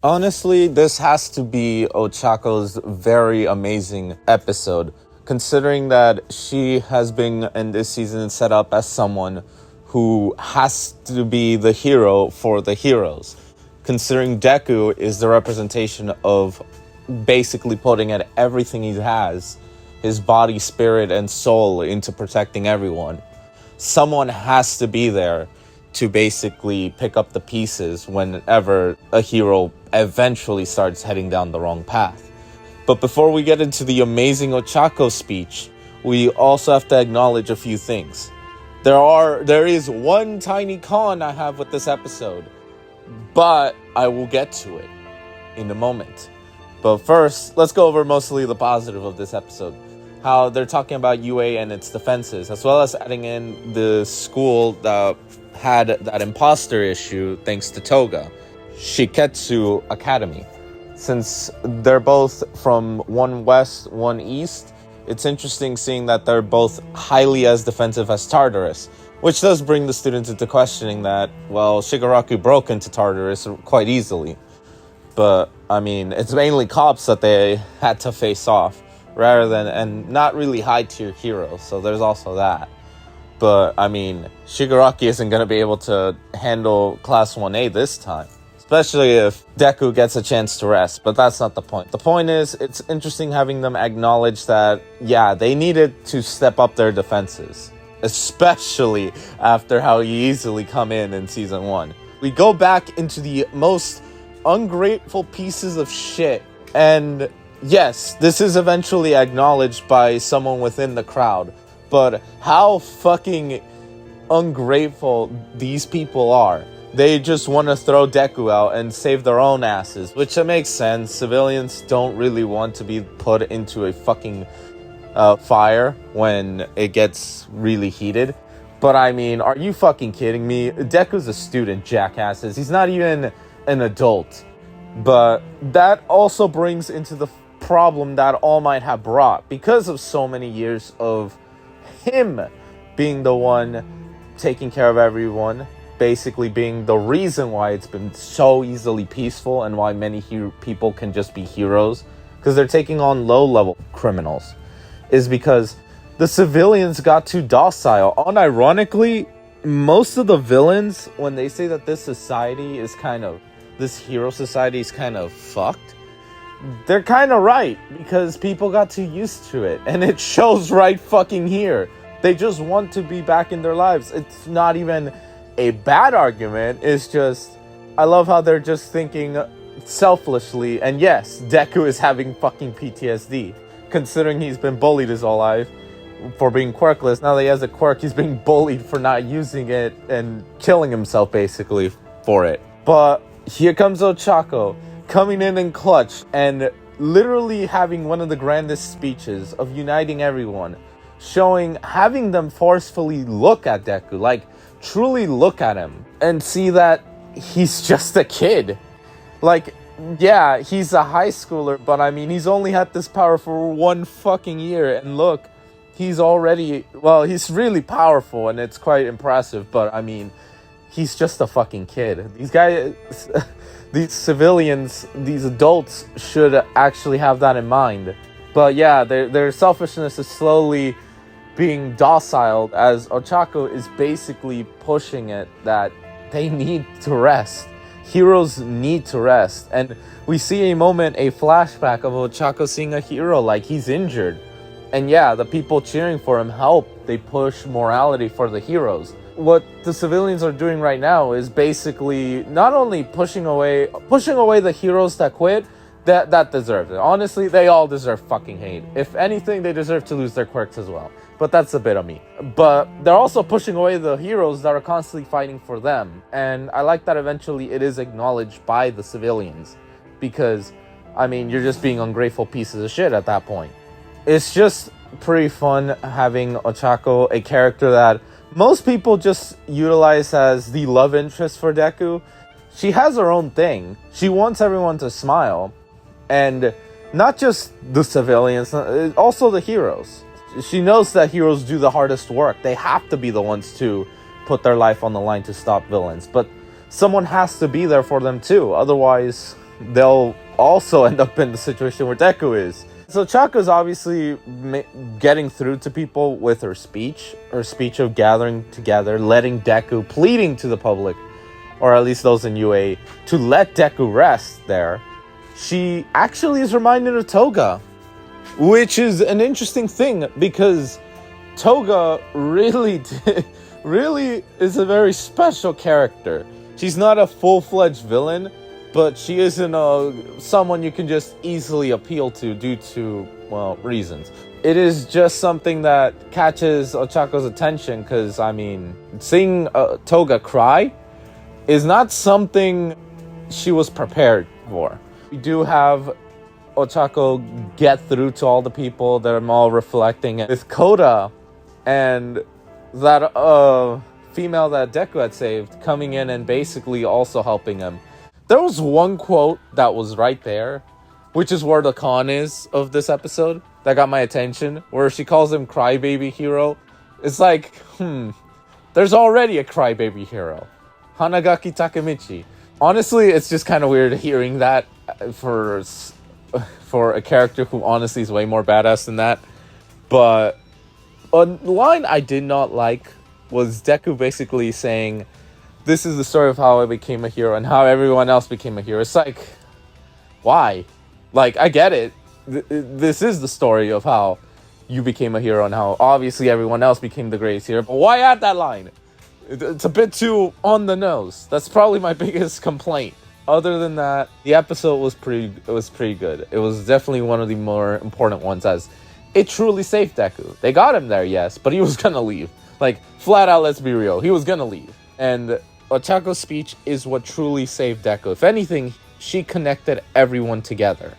Honestly, this has to be Ochako's very amazing episode, considering that she has been in this season set up as someone who has to be the hero for the heroes. Considering Deku is the representation of basically putting in everything he has, his body, spirit, and soul into protecting everyone. Someone has to be there to basically pick up the pieces whenever a hero eventually starts heading down the wrong path. But before we get into the amazing Ochako speech, we also have to acknowledge a few things. There is one tiny con I have with this episode, but I will get to it in a moment. But first, let's go over mostly the positive of this episode. How they're talking about UA and its defenses, as well as adding in the school that had that imposter issue thanks to Toga, Shiketsu Academy. Since they're both from one west, one east, it's interesting seeing that they're both highly as defensive as Tartarus, which does bring the students into questioning that, well, Shigaraku broke into Tartarus quite easily. But, I mean, it's mainly cops that they had to face off, rather than, and not really high-tier heroes, so there's also that. But, I mean, Shigaraku isn't going to be able to handle Class 1A this time. Especially if Deku gets a chance to rest, but that's not the point. The point is, it's interesting having them acknowledge that, yeah, they needed to step up their defenses. Especially after how he easily come in Season 1. We go back into the most ungrateful pieces of shit, and yes, this is eventually acknowledged by someone within the crowd, but how fucking ungrateful these people are. They just want to throw Deku out and save their own asses, which makes sense. Civilians don't really want to be put into a fucking fire when it gets really heated. But I mean, are you fucking kidding me? Deku's a student, jackasses. He's not even an adult. But that also brings into the problem that All Might have brought, because of so many years of him being the one taking care of everyone, basically being the reason why it's been so easily peaceful and why many people can just be heroes, because they're taking on low-level criminals, is because the civilians got too docile. Unironically, most of the villains, when they say that this hero society is kind of fucked, they're kind of right, because people got too used to it, and it shows right fucking here. They just want to be back in their lives. It's not even a bad argument, it's just, I love how they're just thinking selflessly, and yes, Deku is having fucking PTSD, considering he's been bullied his whole life for being quirkless. Now that he has a quirk, he's being bullied for not using it and killing himself basically for it. But here comes Ochako, coming in clutch and literally having one of the grandest speeches of uniting everyone, having them forcefully look at Deku, like truly look at him and see that he's just a kid. Like, yeah, he's a high schooler, but I mean, he's only had this power for 1 fucking year, and look, he's really powerful and it's quite impressive, but I mean, he's just a fucking kid. These guys, these civilians, these adults should actually have that in mind. But yeah, their selfishness is slowly being docile as Ochako is basically pushing it that they need to rest. Heroes need to rest. And we see a flashback of Ochako seeing a hero like he's injured. And yeah, the people cheering for him help. They push morality for the heroes. What the civilians are doing right now is basically not only pushing away the heroes that quit, that deserves it. Honestly, they all deserve fucking hate. If anything, they deserve to lose their quirks as well. But that's a bit of me. But they're also pushing away the heroes that are constantly fighting for them. And I like that eventually it is acknowledged by the civilians. Because, I mean, you're just being ungrateful pieces of shit at that point. It's just pretty fun having Ochako, a character that most people just utilize as the love interest for Deku. She has her own thing. She wants everyone to smile. And not just the civilians, also the heroes. She knows that heroes do the hardest work. They have to be the ones to put their life on the line to stop villains. But someone has to be there for them too. Otherwise, they'll also end up in the situation where Deku is. So Choco's obviously getting through to people with her speech of gathering together, letting Deku, pleading to the public, or at least those in UA, to let Deku rest there. She actually is reminded of Toga, which is an interesting thing because Toga really is a very special character. She's not a full-fledged villain, but she isn't someone you can just easily appeal to due to, well, reasons. It is just something that catches Ochako's attention because, I mean, seeing Toga cry is not something she was prepared for. We do have Ochako get through to all the people that are all reflecting with Koda and that female that Deku had saved coming in and basically also helping him. There was one quote that was right there, which is where the con is of this episode, that got my attention, where she calls him Crybaby Hero. It's like, there's already a Crybaby Hero, Hanagaki Takemichi. Honestly, it's just kind of weird hearing that for a character who honestly is way more badass than that. But a line I did not like was Deku basically saying, this is the story of how I became a hero and how everyone else became a hero. It's like, why? Like, I get it. This is the story of how you became a hero and how obviously everyone else became the greatest hero. But why add that line? It's a bit too on the nose. That's probably my biggest complaint. Other than that, the episode was pretty good. It was definitely one of the more important ones, as it truly saved Deku. They got him there, yes, but he was gonna leave. Like, flat out, let's be real, he was gonna leave. And Ochako's speech is what truly saved Deku. If anything, she connected everyone together.